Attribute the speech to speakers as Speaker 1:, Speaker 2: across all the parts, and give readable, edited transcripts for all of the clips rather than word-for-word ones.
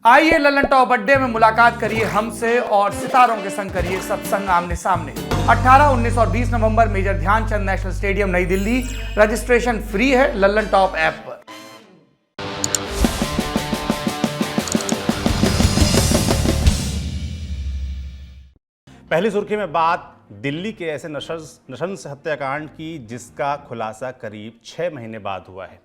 Speaker 1: आइए ललन टॉप अड्डे में मुलाकात करिए हमसे और सितारों के संग करिए सत्संग आमने सामने। 18, 19 और 20 नवंबर मेजर ध्यानचंद नेशनल स्टेडियम नई दिल्ली। रजिस्ट्रेशन फ्री है ललन टॉप ऐप पर।
Speaker 2: पहली सुर्खी में बात दिल्ली के ऐसे नृशंस हत्याकांड की जिसका खुलासा करीब 6 महीने बाद हुआ है।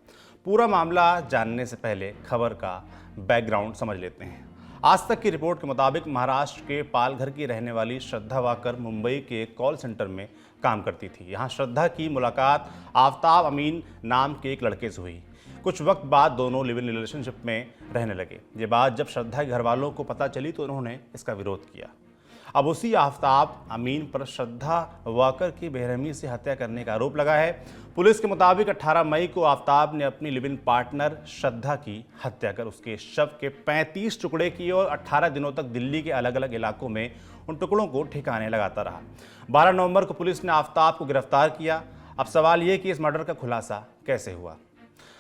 Speaker 2: पूरा मामला जानने से पहले खबर का बैकग्राउंड समझ लेते हैं। आज तक की रिपोर्ट के मुताबिक महाराष्ट्र के पालघर की रहने वाली श्रद्धा वाकर मुंबई के एक कॉल सेंटर में काम करती थी। यहाँ श्रद्धा की मुलाकात आफ्ताब अमीन नाम के एक लड़के से हुई। कुछ वक्त बाद दोनों लिव इन रिलेशनशिप में रहने लगे। ये बात जब श्रद्धा के घर वालों को पता चली तो उन्होंने इसका विरोध किया। अब उसी आफ्ताब अमीन पर श्रद्धा वाकर की बेरहमी से हत्या करने का आरोप लगा है। पुलिस के मुताबिक 18 मई को आफ्ताब ने अपनी लिव इन पार्टनर श्रद्धा की हत्या कर उसके शव के 35 टुकड़े किए और 18 दिनों तक दिल्ली के अलग अलग इलाकों में उन टुकड़ों को ठिकाने लगाता रहा। 12 नवंबर को पुलिस ने आफ्ताब को गिरफ्तार किया। अब सवाल ये कि इस मर्डर का खुलासा कैसे हुआ।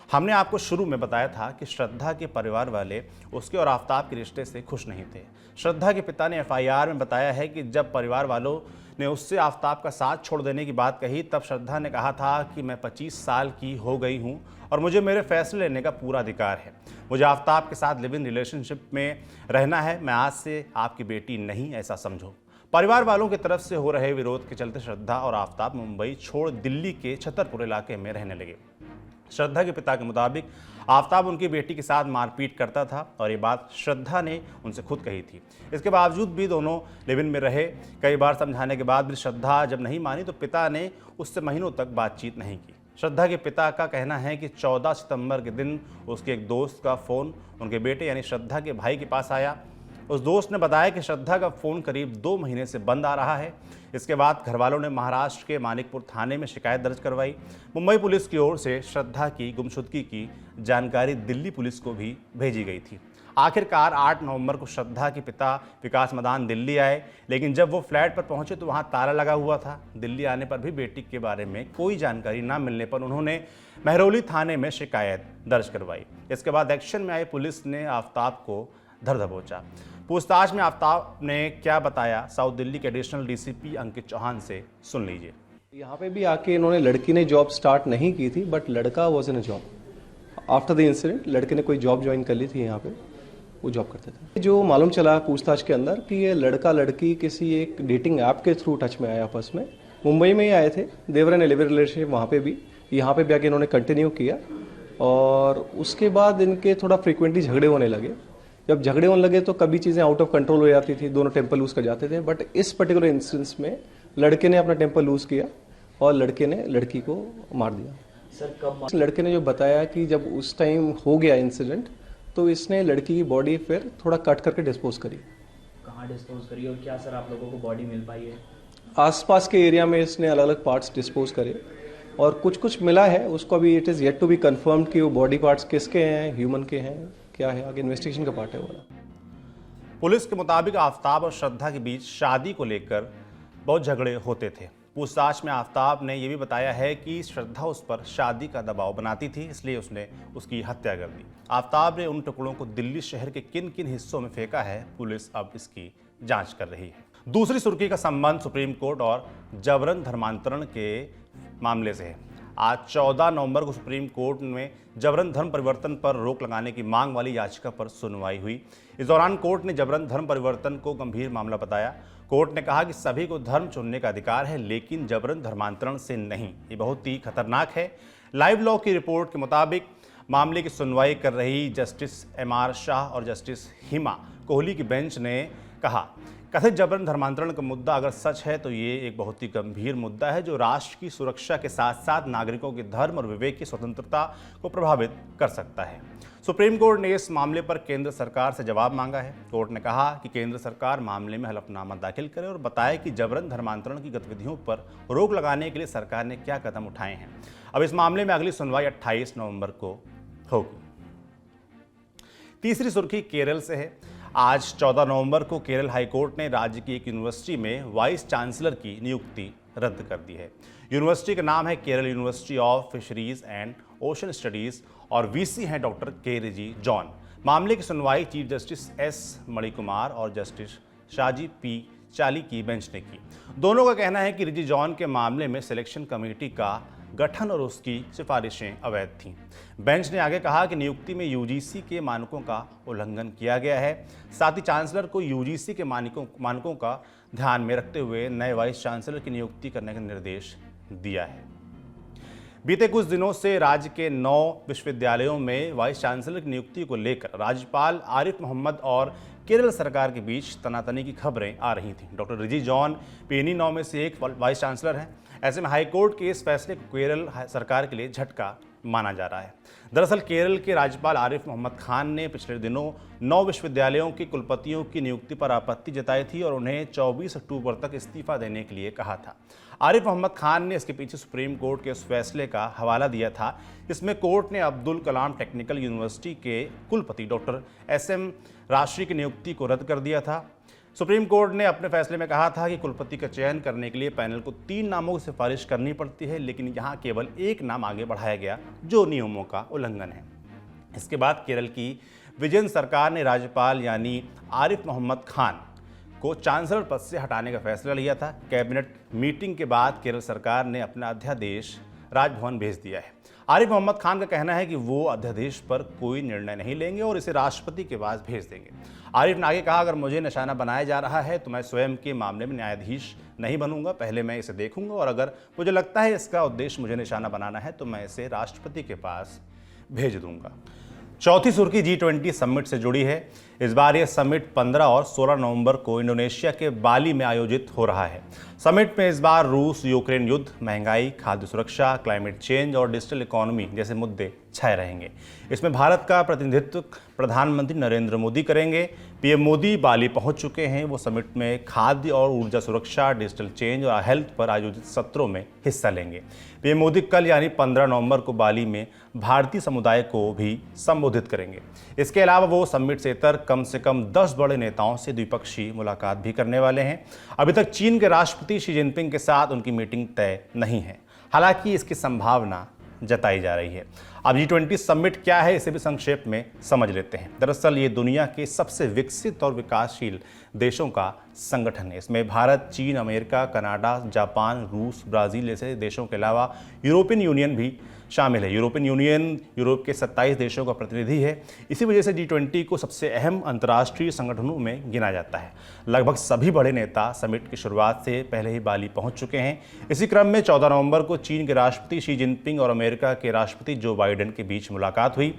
Speaker 2: हमने आपको शुरू में बताया था कि श्रद्धा के परिवार वाले उसके और आफ्ताब के रिश्ते से खुश नहीं थे। श्रद्धा के पिता ने एफआईआर में बताया है कि जब परिवार वालों ने उससे आफ्ताब का साथ छोड़ देने की बात कही तब श्रद्धा ने कहा था कि मैं 25 साल की हो गई हूं और मुझे मेरे फैसले लेने का पूरा अधिकार है। मुझे आफ्ताब के साथ लिव इन रिलेशनशिप में रहना है। मैं आज से आपकी बेटी नहीं, ऐसा समझो। परिवार वालों की तरफ से हो रहे विरोध के चलते श्रद्धा और आफ्ताब मुंबई छोड़ दिल्ली के छतरपुर इलाके में रहने लगे। श्रद्धा के पिता के मुताबिक आफ्ताब उनकी बेटी के साथ मारपीट करता था और ये बात श्रद्धा ने उनसे खुद कही थी। इसके बावजूद भी दोनों लिव इन में रहे। कई बार समझाने के बाद भी श्रद्धा जब नहीं मानी तो पिता ने उससे महीनों तक बातचीत नहीं की। श्रद्धा के पिता का कहना है कि 14 सितंबर के दिन उसके एक दोस्त का फ़ोन उनके बेटे यानी श्रद्धा के भाई के पास आया। उस दोस्त ने बताया कि श्रद्धा का फ़ोन करीब 2 महीने से बंद आ रहा है। इसके बाद घरवालों ने महाराष्ट्र के मानिकपुर थाने में शिकायत दर्ज करवाई। मुंबई पुलिस की ओर से श्रद्धा की गुमशुदगी की जानकारी दिल्ली पुलिस को भी भेजी गई थी। आखिरकार 8 नवंबर को श्रद्धा के पिता विकास मदान दिल्ली आए, लेकिन जब वो फ्लैट पर पहुंचे तो वहां ताला लगा हुआ था। दिल्ली आने पर भी बेटी के बारे में कोई जानकारी न मिलने पर उन्होंने महरौली थाने में शिकायत दर्ज करवाई। इसके बाद एक्शन में आई पुलिस ने आफ्ताब को धर दबोचा। पूछताछ में आफ्ताब ने क्या बताया, साउथ दिल्ली के एडिशनल डीसीपी अंकित चौहान से सुन लीजिए।
Speaker 3: यहाँ पे भी आके इन्होंने, लड़की ने जॉब स्टार्ट नहीं की थी बट लड़का was in a job. After the incident लड़के ने कोई जॉब ज्वाइन कर ली थी, यहाँ पे वो जॉब करते थे। जो मालूम चला पूछताछ के अंदर कि ये लड़का लड़की किसी एक डेटिंग ऐप के थ्रू टच में आए आपस में। मुंबई में ही आए थे। देवर एंड लिव इन रिलेशनशिप वहाँ पे भी, यहाँ पे भी आके इन्होंने कंटिन्यू किया और उसके बाद इनके थोड़ा फ्रिक्वेंटली झगड़े होने लगे। जब झगड़े होने लगे तो कभी चीज़ें आउट ऑफ कंट्रोल हो जाती थी, दोनों टेम्पर लूज कर जाते थे। बट इस पर्टिकुलर इंस्टेंस में लड़के ने अपना टेम्पर लूज किया और लड़के ने लड़की को मार दिया।
Speaker 4: सर कब?
Speaker 3: लड़के ने जो बताया कि जब उस टाइम हो गया इंसिडेंट तो इसने लड़की की बॉडी फिर थोड़ा कट करके डिस्पोज करी।
Speaker 4: कहाँ डिस्पोज करी और क्या सर आप लोगों को बॉडी मिल पाई है?
Speaker 3: आसपास के एरिया में इसने अलग अलग पार्ट्स डिस्पोज करे और कुछ मिला है उसको। अभी it is yet to be confirmed कि वो बॉडी पार्ट्स किसके हैं, ह्यूमन के हैं, क्या है, आगे इन्वेस्टिगेशन का पार्ट है वो।
Speaker 2: पुलिस के मुताबिक आफ्ताब और श्रद्धा के बीच शादी को लेकर बहुत झगड़े होते थे। पूछताछ में आफ्ताब ने यह भी बताया है कि श्रद्धा उस पर शादी का दबाव बनाती थी, इसलिए उसने उसकी हत्या कर दी। आफ्ताब ने उन टुकड़ों को दिल्ली शहर के किन किन हिस्सों में फेंका है, पुलिस अब इसकी जांच कर रही है। दूसरी सुर्खी का संबंध सुप्रीम कोर्ट और जबरन धर्मांतरण के मामले से है। आज 14 नवंबर को सुप्रीम कोर्ट में जबरन धर्म परिवर्तन पर रोक लगाने की मांग वाली याचिका पर सुनवाई हुई। इस दौरान कोर्ट ने जबरन धर्म परिवर्तन को गंभीर मामला बताया। कोर्ट ने कहा कि सभी को धर्म चुनने का अधिकार है, लेकिन जबरन धर्मांतरण से नहीं। ये बहुत ही खतरनाक है। लाइव लॉ की रिपोर्ट के मुताबिक मामले की सुनवाई कर रही जस्टिस MR शाह और जस्टिस हिमा कोहली की बेंच ने कहा, कथित जबरन धर्मांतरण का मुद्दा अगर सच है तो ये एक बहुत ही गंभीर मुद्दा है जो राष्ट्र की सुरक्षा के साथ साथ नागरिकों के धर्म और विवेक की स्वतंत्रता को प्रभावित कर सकता है। सुप्रीम कोर्ट ने इस मामले पर केंद्र सरकार से जवाब मांगा है। कोर्ट ने कहा कि केंद्र सरकार मामले में हलफनामा दाखिल करे और बताए कि जबरन धर्मांतरण की गतिविधियों पर रोक लगाने के लिए सरकार ने क्या कदम उठाए हैं। अब इस मामले में अगली सुनवाई 28 नवंबर को होगी। तीसरी सुर्खी केरल से है। आज 14 नवंबर को केरल हाईकोर्ट ने राज्य की एक यूनिवर्सिटी में वाइस चांसलर की नियुक्ति रद्द कर दी है। यूनिवर्सिटी का नाम है Kerala university of fisheries and ocean studies और वीसी हैं डॉक्टर के रिजी जॉन। मामले की सुनवाई चीफ जस्टिस एस मणिकुमार और जस्टिस शाजी पी चाली की बेंच ने की। दोनों का कहना है कि रिजी जॉन के मामले में सिलेक्शन कमेटी का गठन और उसकी सिफारिशें अवैध थीं। बेंच ने आगे कहा कि नियुक्ति में यूजीसी के मानकों का उल्लंघन किया गया है। साथ ही चांसलर को यूजीसी के मानकों का ध्यान में रखते हुए नए वाइस चांसलर की नियुक्ति करने का निर्देश दिया है। बीते कुछ दिनों से राज्य के 9 विश्वविद्यालयों में वाइस चांसलर की नियुक्ति को लेकर राज्यपाल आरिफ मोहम्मद और केरल सरकार के बीच तनातनी की खबरें आ रही थीं। डॉक्टर रिजी जॉन इन्हीं 9 में से एक वाइस चांसलर हैं। ऐसे में हाईकोर्ट के इस फैसले को केरल सरकार के लिए झटका माना जा रहा है। दरअसल केरल के राज्यपाल आरिफ मोहम्मद खान ने पिछले दिनों 9 विश्वविद्यालयों के कुलपतियों की नियुक्ति पर आपत्ति जताई थी और उन्हें 24 अक्टूबर तक इस्तीफा देने के लिए कहा था। आरिफ मोहम्मद खान ने इसके पीछे सुप्रीम कोर्ट के उस फैसले का हवाला दिया था। इसमें कोर्ट ने अब्दुल कलाम टेक्निकल यूनिवर्सिटी के कुलपति डॉक्टर SM राष्ट्री की नियुक्ति को रद्द कर दिया था। सुप्रीम कोर्ट ने अपने फैसले में कहा था कि कुलपति का चयन करने के लिए पैनल को 3 नामों की सिफारिश करनी पड़ती है, लेकिन यहाँ केवल एक नाम आगे बढ़ाया गया जो नियमों का उल्लंघन है। इसके बाद केरल की विजयन सरकार ने राज्यपाल यानी आरिफ मोहम्मद खान को चांसलर पद से हटाने का फैसला लिया था। कैबिनेट मीटिंग के बाद केरल सरकार ने अपना अध्यादेश राजभवन भेज दिया है। आरिफ मोहम्मद खान का कहना है कि वो अध्यादेश पर कोई निर्णय नहीं लेंगे और इसे राष्ट्रपति के पास भेज देंगे। आरिफ ने आगे कहा, अगर मुझे निशाना बनाया जा रहा है तो मैं स्वयं के मामले में न्यायाधीश नहीं बनूंगा, पहले मैं इसे देखूंगा और अगर मुझे लगता है इसका उद्देश्य मुझे निशाना बनाना है तो मैं इसे राष्ट्रपति के पास भेज दूंगा। चौथी सुर्खी G20 समिट से जुड़ी है। इस बार यह समिट 15 और 16 नवंबर को इंडोनेशिया के बाली में आयोजित हो रहा है। समिट में इस बार रूस यूक्रेन युद्ध, महंगाई, खाद्य सुरक्षा, क्लाइमेट चेंज और डिजिटल इकोनॉमी जैसे मुद्दे छाए रहेंगे। इसमें भारत का प्रतिनिधित्व प्रधानमंत्री नरेंद्र मोदी करेंगे। पीएम मोदी बाली पहुंच चुके हैं। वो समिट में खाद्य और ऊर्जा सुरक्षा, डिजिटल चेंज और हेल्थ पर आयोजित सत्रों में हिस्सा लेंगे। पीएम मोदी कल यानी 15 नवंबर को बाली में भारतीय समुदाय को भी संबोधित करेंगे। इसके अलावा वो समिट से इतर कम से कम 10 बड़े नेताओं से द्विपक्षीय मुलाकात भी करने वाले हैं। अभी तक चीन के राष्ट्रपति शी जिनपिंग के साथ उनकी मीटिंग तय नहीं है, हालांकि इसकी संभावना जताई जा रही है। अब G20 समिट क्या है, इसे भी संक्षेप में समझ लेते हैं। दरअसल ये दुनिया के सबसे विकसित और विकासशील देशों का संगठन है। इसमें भारत, चीन, अमेरिका, कनाडा, जापान, रूस, ब्राज़ील जैसे देशों के अलावा यूरोपियन यूनियन भी शामिल है। यूरोपियन यूनियन यूरोप के 27 देशों का प्रतिनिधि है। इसी वजह से G20 को सबसे अहम अंतर्राष्ट्रीय संगठनों में गिना जाता है। लगभग सभी बड़े नेता समिट की शुरुआत से पहले ही बाली पहुंच चुके हैं। इसी क्रम में 14 नवंबर को चीन के राष्ट्रपति शी जिनपिंग और अमेरिका के राष्ट्रपति जो बाइडेन के बीच मुलाकात हुई।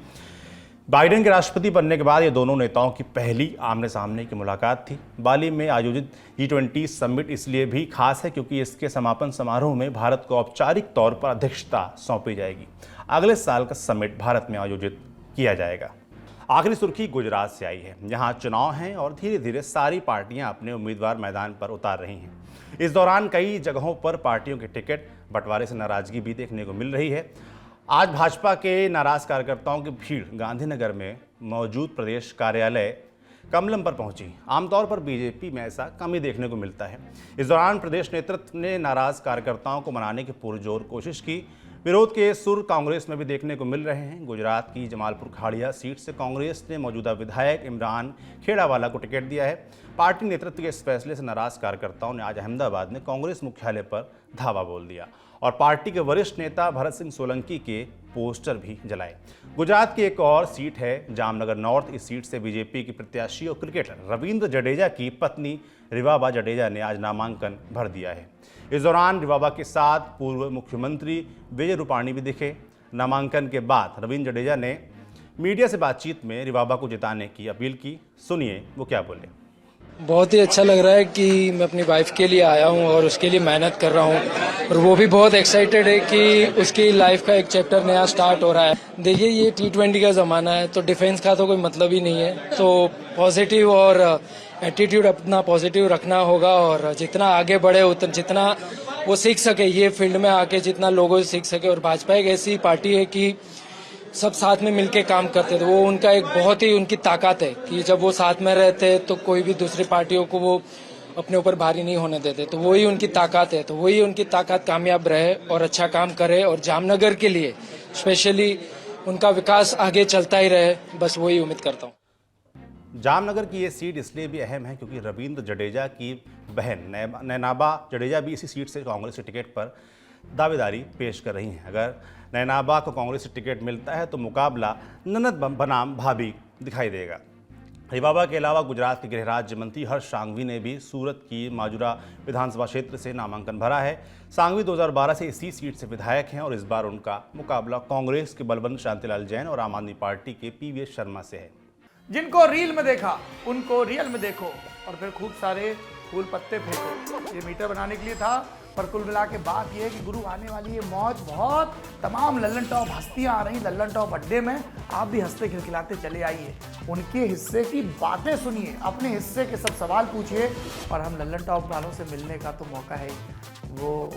Speaker 2: बाइडेन के राष्ट्रपति बनने के बाद ये दोनों नेताओं की पहली आमने सामने की मुलाकात थी। बाली में आयोजित G20 समिट इसलिए भी खास है क्योंकि इसके समापन समारोह में भारत को औपचारिक तौर पर अध्यक्षता सौंपी जाएगी। अगले साल का समिट भारत में आयोजित किया जाएगा। आखिरी सुर्खी गुजरात से आई है। यहाँ चुनाव हैं और धीरे धीरे सारी पार्टियां अपने उम्मीदवार मैदान पर उतार रही हैं। इस दौरान कई जगहों पर पार्टियों के टिकट बंटवारे से नाराजगी भी देखने को मिल रही है। आज भाजपा के नाराज कार्यकर्ताओं की भीड़ गांधीनगर में मौजूद प्रदेश कार्यालय कमलम पर पहुंची। आमतौर पर बीजेपी में ऐसा कम ही देखने को मिलता है। इस दौरान प्रदेश नेतृत्व ने नाराज कार्यकर्ताओं को मनाने की पुरजोर कोशिश की। विरोध के सुर कांग्रेस में भी देखने को मिल रहे हैं। गुजरात की जमालपुर खाड़िया सीट से कांग्रेस ने मौजूदा विधायक इमरान खेड़ावाला को टिकट दिया है। पार्टी नेतृत्व के इस फैसले से नाराज कार्यकर्ताओं ने आज अहमदाबाद में कांग्रेस मुख्यालय पर धावा बोल दिया और पार्टी के वरिष्ठ नेता भरत सिंह सोलंकी के पोस्टर भी जलाए। गुजरात की एक और सीट है जामनगर नॉर्थ। इस सीट से बीजेपी की प्रत्याशी और क्रिकेटर रविंद्र जडेजा की पत्नी रिवाबा जडेजा ने आज नामांकन भर दिया है। इस दौरान रिवाबा के साथ पूर्व मुख्यमंत्री विजय रूपाणी भी दिखे। नामांकन के बाद रविंद्र जडेजा ने मीडिया से बातचीत में रिवाबा को जिताने की अपील की। सुनिए वो क्या बोले।
Speaker 5: बहुत ही अच्छा लग रहा है कि मैं अपनी वाइफ के लिए आया हूं और उसके लिए मेहनत कर रहा हूं और वो भी बहुत एक्साइटेड है कि उसकी लाइफ का एक चैप्टर नया स्टार्ट हो रहा है। देखिए ये T20 का ज़माना है तो डिफेंस का तो कोई मतलब ही नहीं है, तो पॉजिटिव और एटीट्यूड अपना पॉजिटिव रखना होगा और जितना आगे बढ़े उतना जितना वो सीख सके ये फील्ड में आके जितना लोगों से सीख सके। और भाजपा एक ऐसी पार्टी है कि सब साथ में मिलके काम करते थे, वो उनका एक बहुत ही उनकी ताकत है कि जब वो साथ में रहते हैं तो कोई भी दूसरी पार्टियों को वो अपने ऊपर भारी नहीं होने देते, तो वही उनकी ताकत है। तो वही उनकी ताकत कामयाब रहे और अच्छा काम करे और जामनगर के लिए स्पेशली उनका विकास आगे चलता ही रहे, बस वही उम्मीद करता हूँ।
Speaker 2: जामनगर की ये सीट इसलिए भी अहम है क्योंकि रविंद्र जडेजा की बहन नैनाबा जडेजा भी इसी सीट से कांग्रेस के टिकट पर दावेदारी पेश कर रही हैं। अगर नैनाबा को कांग्रेस से टिकट मिलता है तो मुकाबला ननद बनाम भाभी दिखाई देगा। रिवाबा के अलावा गुजरात के गृह राज्य मंत्री हर्ष सांघवी ने भी सूरत की माजुरा विधानसभा क्षेत्र से नामांकन भरा है। सांघवी 2012 से इसी सीट से विधायक हैं और इस बार उनका मुकाबला कांग्रेस के बलवंत शांतिलाल जैन और आम आदमी पार्टी के पीवीएस शर्मा से है।
Speaker 1: जिनको रील में देखा उनको रियल में देखो और फिर खूब सारे फूल पत्ते फेंको। ये मीटर बनाने के लिए था, पर कुल मिला के बात यह है कि गुरु आने वाली है मौज बहुत। तमाम लल्लन टॉप हस्तियां आ रही लल्लन टॉप अड्डे में, आप भी हंसते खिलखिलाते चले आइए, उनके हिस्से की बातें सुनिए, अपने हिस्से के सब सवाल पूछिए। और हम लल्लन टॉप वालों से मिलने का तो मौका है, वो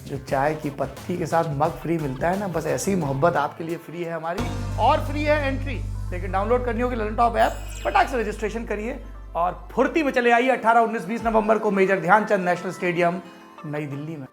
Speaker 1: जो चाय की पत्ती के साथ मग फ्री मिलता है ना, बस ऐसी मोहब्बत आपके लिए फ्री है हमारी। और फ्री है एंट्री, लेकिन डाउनलोड करनी होगी लल्लन टॉप ऐप, फटाक से रजिस्ट्रेशन करिए और फुर्ती में चले आइए। 18, 19, 20 नवंबर को मेजर ध्यानचंद नेशनल स्टेडियम नई दिल्ली में।